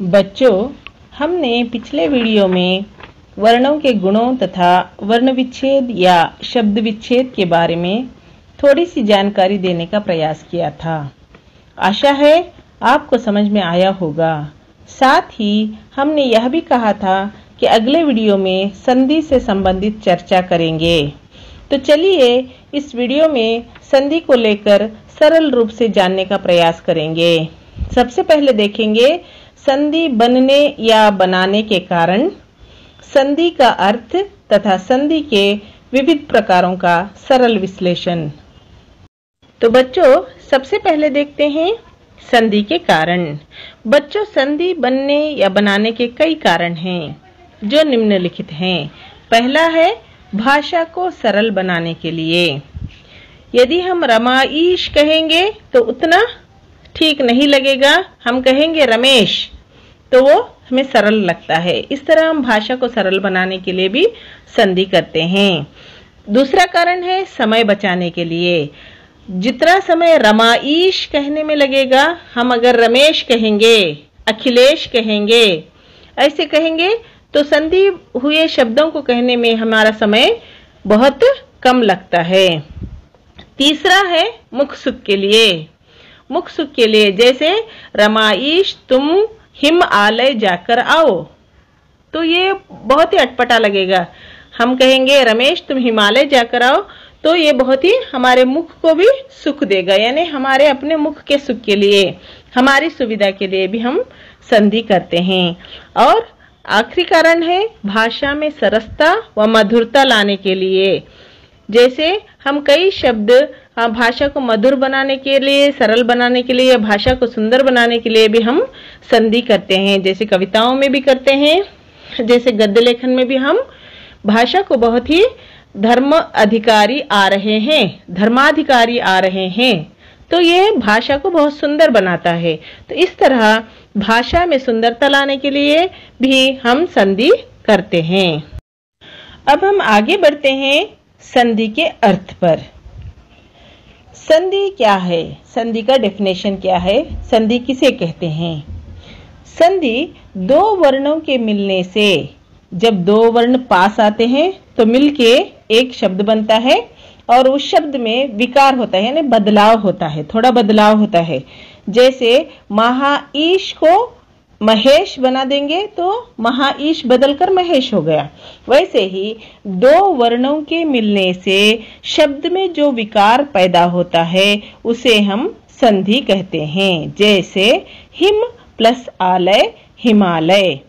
बच्चों, हमने पिछले वीडियो में वर्णों के गुणों तथा वर्ण विच्छेद या शब्द विच्छेद के बारे में थोड़ी सी जानकारी देने का प्रयास किया था। आशा है आपको समझ में आया होगा। साथ ही हमने यह भी कहा था कि अगले वीडियो में संधि से संबंधित चर्चा करेंगे। तो चलिए इस वीडियो में संधि को लेकर सरल रूप से जानने का प्रयास करेंगे। सबसे पहले देखेंगे संधि बनने या बनाने के कारण, संधि का अर्थ तथा संधि के विविध प्रकारों का सरल विश्लेषण। तो बच्चों, सबसे पहले देखते हैं संधि के कारण। बच्चों, संधि बनने या बनाने के कई कारण हैं जो निम्नलिखित हैं। पहला है भाषा को सरल बनाने के लिए। यदि हम रमाईश कहेंगे तो उतना ठीक नहीं लगेगा, हम कहेंगे रमेश, तो वो हमें सरल लगता है। इस तरह हम भाषा को सरल बनाने के लिए भी संधि करते हैं। दूसरा कारण है समय बचाने के लिए। जितना समय रमाईश कहने में लगेगा, हम अगर रमेश कहेंगे, अखिलेश कहेंगे, ऐसे कहेंगे तो संधि हुए शब्दों को कहने में हमारा समय बहुत कम लगता है। तीसरा है मुख सुख के लिए। मुख सुख के लिए जैसे रमाईश तुम हिमालय जाकर आओ, तो ये बहुत ही अटपटा लगेगा। हम कहेंगे रमेश तुम हिमालय जाकर आओ, तो ये बहुत ही हमारे मुख को भी सुख देगा, यानी हमारे अपने मुख के सुख के लिए, हमारी सुविधा के लिए भी हम संधि करते हैं। और आखिरी कारण है भाषा में सरसता व मधुरता लाने के लिए। जैसे हम कई शब्द भाषा को मधुर बनाने के लिए, सरल बनाने के लिए या भाषा को सुंदर बनाने के लिए भी हम संधि करते हैं। जैसे कविताओं में भी करते हैं, जैसे गद्य लेखन में भी हम भाषा को बहुत ही धर्माधिकारी आ रहे हैं, तो ये भाषा को बहुत सुंदर बनाता है। तो इस तरह भाषा में सुंदरता लाने के लिए भी हम संधि करते हैं। अब हम आगे बढ़ते हैं संधि के अर्थ पर। संधि क्या है? संधि का डेफिनेशन क्या है? संधि किसे कहते हैं? संधि दो वर्णों के मिलने से, जब दो वर्ण पास आते हैं तो मिलके एक शब्द बनता है और उस शब्द में विकार होता है, यानी बदलाव होता है, थोड़ा बदलाव होता है। जैसे महाईश को महेश बना देंगे तो महाईश बदलकर महेश हो गया। वैसे ही दो वर्णों के मिलने से शब्द में जो विकार पैदा होता है उसे हम संधि कहते हैं। जैसे हिम प्लस आलय हिमालय,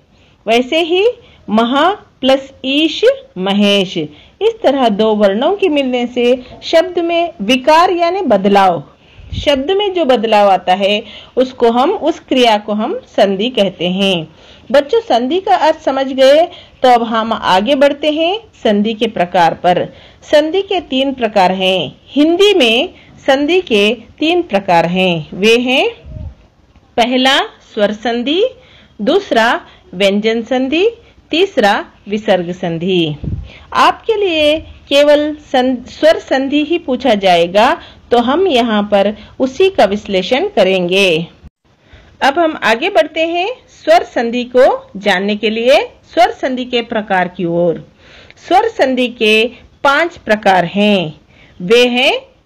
वैसे ही महा प्लस ईश महेश। इस तरह दो वर्णों के मिलने से शब्द में विकार यानी बदलाव, शब्द में जो बदलाव आता है उसको हम, उस क्रिया को हम संधि कहते हैं। बच्चों, संधि का अर्थ समझ गए, तो अब हम आगे बढ़ते हैं संधि के प्रकार पर। संधि के तीन प्रकार हैं। हिंदी में संधि के तीन प्रकार हैं। वे हैं पहला स्वर संधि, दूसरा व्यंजन संधि, तीसरा विसर्ग संधि। आपके लिए केवल स्वर संधि ही पूछा जाएगा, तो हम यहाँ पर उसी का विश्लेषण करेंगे। अब हम आगे बढ़ते हैं स्वर संधि को जानने के लिए स्वर संधि के प्रकार की ओर। स्वर संधि के 5 प्रकार हैं।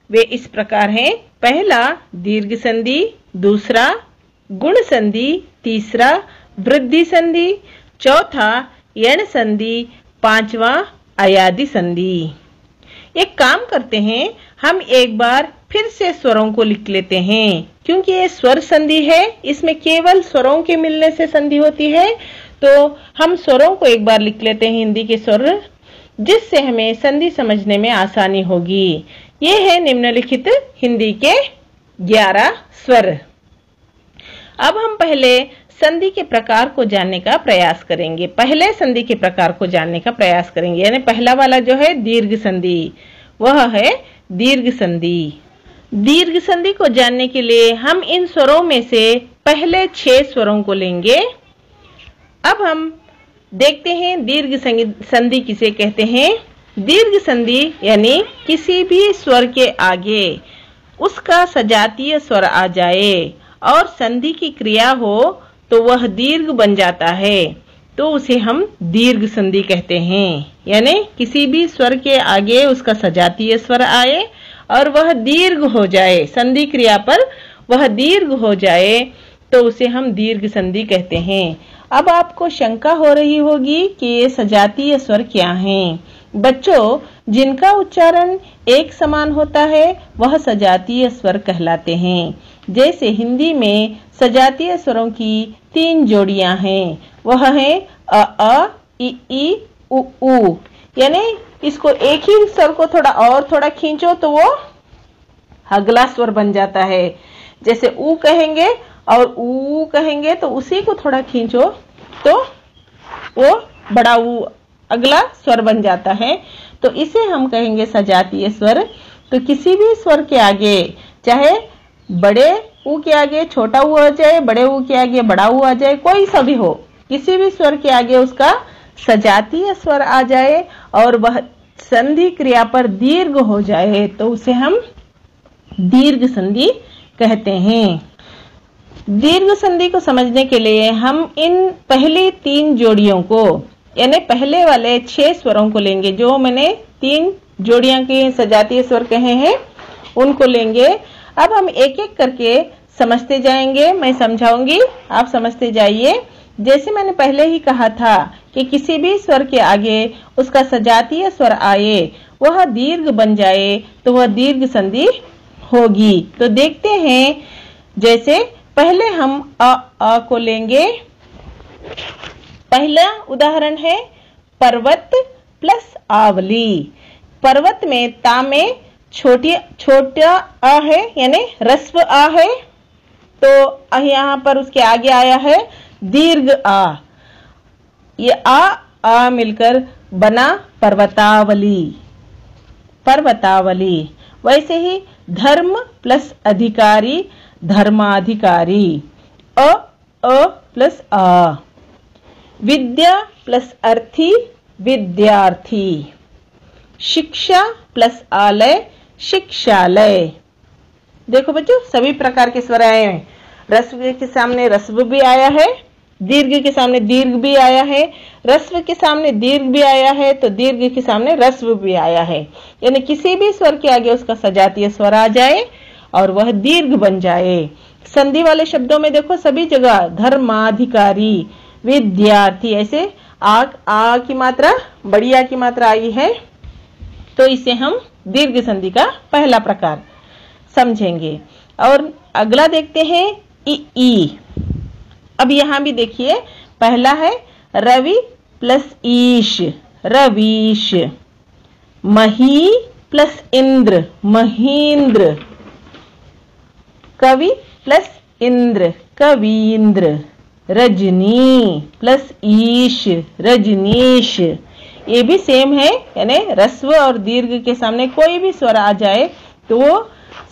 वे इस प्रकार हैं। पहला दीर्घ संधि, दूसरा गुण संधि, तीसरा वृद्धि संधि, चौथा यण संधि, पांचवा अयादि संधि। एक काम करते हैं, हम एक बार फिर से स्वरों को लिख लेते हैं, क्योंकि ये स्वर संधि है, इसमें केवल स्वरों के मिलने से संधि होती है। तो हम स्वरों को एक बार लिख लेते हैं, हिंदी के स्वर, जिससे हमें संधि समझने में आसानी होगी। ये है निम्नलिखित हिंदी के 11 स्वर। अब हम पहले संधि के प्रकार को जानने का प्रयास करेंगे। पहले संधि के प्रकार को जानने का प्रयास करेंगे, यानी पहला वाला जो है दीर्घ संधि, वह है दीर्घ संधि। दीर्घ संधि को जानने के लिए हम इन स्वरों में से पहले 6 स्वरों को लेंगे। अब हम देखते हैं दीर्घ संधि किसे कहते हैं। दीर्घ संधि यानी किसी भी स्वर के आगे उसका सजातीय स्वर आ जाए और संधि की क्रिया हो तो वह दीर्घ बन जाता है, तो उसे हम दीर्घ संधि कहते हैं। यानी किसी भी स्वर के आगे उसका सजातीय स्वर आए और वह दीर्घ हो जाए, संधि क्रिया पर वह दीर्घ हो जाए, तो उसे हम दीर्घ संधि कहते हैं। अब आपको शंका हो रही होगी कि ये सजातीय स्वर क्या हैं। बच्चों, जिनका उच्चारण एक समान होता है वह सजातीय स्वर कहलाते हैं। जैसे हिंदी में सजातीय स्वरों की 3 जोड़ियां हैं, वह है अ, इ, उ, ऊ। यानी इसको एक ही स्वर को थोड़ा खींचो तो वो अगला स्वर बन जाता है। जैसे ऊ कहेंगे और ऊ कहेंगे तो उसी को थोड़ा खींचो तो वो बड़ा ऊ अगला स्वर बन जाता है। तो इसे हम कहेंगे सजातीय स्वर। तो किसी भी स्वर के आगे, चाहे बड़े ऊ के आगे छोटा ऊ आ जाए, बड़े ऊ के आगे बड़ा ऊ आ जाए, कोई सा भी हो, किसी भी स्वर के आगे उसका सजातीय स्वर आ जाए और वह संधि क्रिया पर दीर्घ हो जाए तो उसे हम दीर्घ संधि कहते हैं। दीर्घ संधि को समझने के लिए हम इन पहली 3 जोड़ियों को, यानी पहले वाले 6 स्वरों को लेंगे। जो मैंने 3 जोड़ियां के सजातीय स्वर कहे हैं उनको लेंगे। अब हम एक एक करके समझते जाएंगे, मैं समझाऊंगी, आप समझते जाइए। जैसे मैंने पहले ही कहा था कि किसी भी स्वर के आगे उसका सजातीय स्वर आए, वह दीर्घ बन जाए तो वह दीर्घ संधि होगी। तो देखते हैं, जैसे पहले हम अ को लेंगे। पहला उदाहरण है पर्वत प्लस आवली। पर्वत में ता में छोटा अ है, यानी ह्रस्व आ है, तो यहाँ पर उसके आगे आया है दीर्घ आ। ये आ मिलकर बना पर्वतावली। पर्वतावली। वैसे ही धर्म प्लस अधिकारी, धर्माधिकारी। अ प्लस आ। विद्या प्लस अर्थी, विद्यार्थी। शिक्षा प्लस आलय, शिक्षालय। देखो बच्चों, सभी प्रकार के स्वर आए हैं। रस्व के सामने रस्व भी आया है, दीर्घ के सामने दीर्घ भी आया है, रस्व के सामने दीर्घ भी आया है, तो दीर्घ के सामने रस्व भी आया है। यानी किसी भी स्वर के आगे उसका सजातीय स्वर आ जाए और वह दीर्घ बन जाए। संधि वाले शब्दों में देखो सभी जगह धर्माधिकारी, विद्यार्थी, ऐसे आ की मात्रा, बड़ी आ की मात्रा आई है, तो इसे हम दीर्घ संधि का पहला प्रकार समझेंगे। और अगला देखते हैं ई। अब यहां भी देखिए, पहला है रवि प्लस ईश, रवीश। मही प्लस इंद्र, महींद्र। कवि प्लस इंद्र, कवींद्र। रजनी प्लस ईश, रजनीश। ये भी सेम है, यानी रस्व और दीर्घ के सामने कोई भी स्वर आ जाए तो वो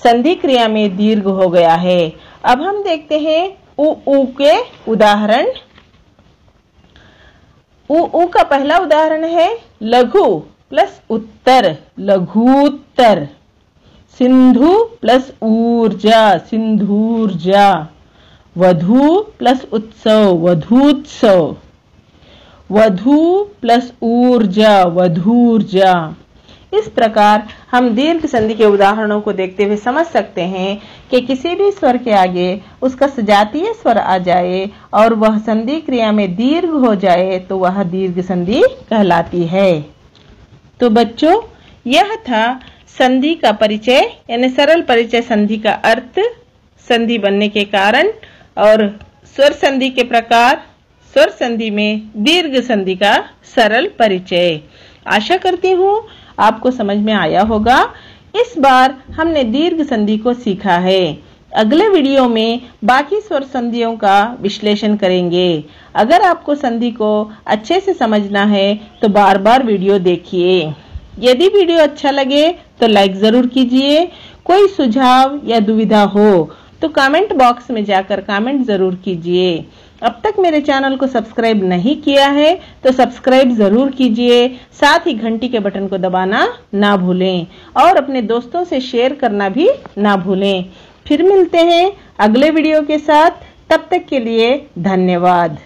संधि क्रिया में दीर्घ हो गया है। अब हम देखते हैं उ के उदाहरण। उ का पहला उदाहरण है लघु प्लस उत्तर, लघुत्तर। सिंधु प्लस ऊर्जा, सिंधूर्जा। वधु प्लस उत्सव, वधूत्सव। वधु प्लस ऊर्जा, वधूर्जा। इस प्रकार हम दीर्घ संधि के उदाहरणों को देखते हुए समझ सकते हैं कि किसी भी स्वर के आगे उसका सजातीय स्वर आ जाए और वह संधि क्रिया में दीर्घ हो जाए तो वह दीर्घ संधि कहलाती है। तो बच्चों, यह था संधि का परिचय, यानी सरल परिचय संधि का अर्थ, संधि बनने के कारण और स्वर संधि के प्रकार, स्वर संधि में दीर्घ संधि का सरल परिचय। आशा करती हूँ आपको समझ में आया होगा। इस बार हमने दीर्घ संधि को सीखा है। अगले वीडियो में बाकी स्वर संधियों का विश्लेषण करेंगे। अगर आपको संधि को अच्छे से समझना है तो बार बार वीडियो देखिए। यदि वीडियो अच्छा लगे तो लाइक जरूर कीजिए। कोई सुझाव या दुविधा हो तो कमेंट बॉक्स में जाकर कमेंट जरूर कीजिए। अब तक मेरे चैनल को सब्सक्राइब नहीं किया है तो सब्सक्राइब जरूर कीजिए। साथ ही घंटी के बटन को दबाना ना भूलें और अपने दोस्तों से शेयर करना भी ना भूलें। फिर मिलते हैं अगले वीडियो के साथ। तब तक के लिए धन्यवाद।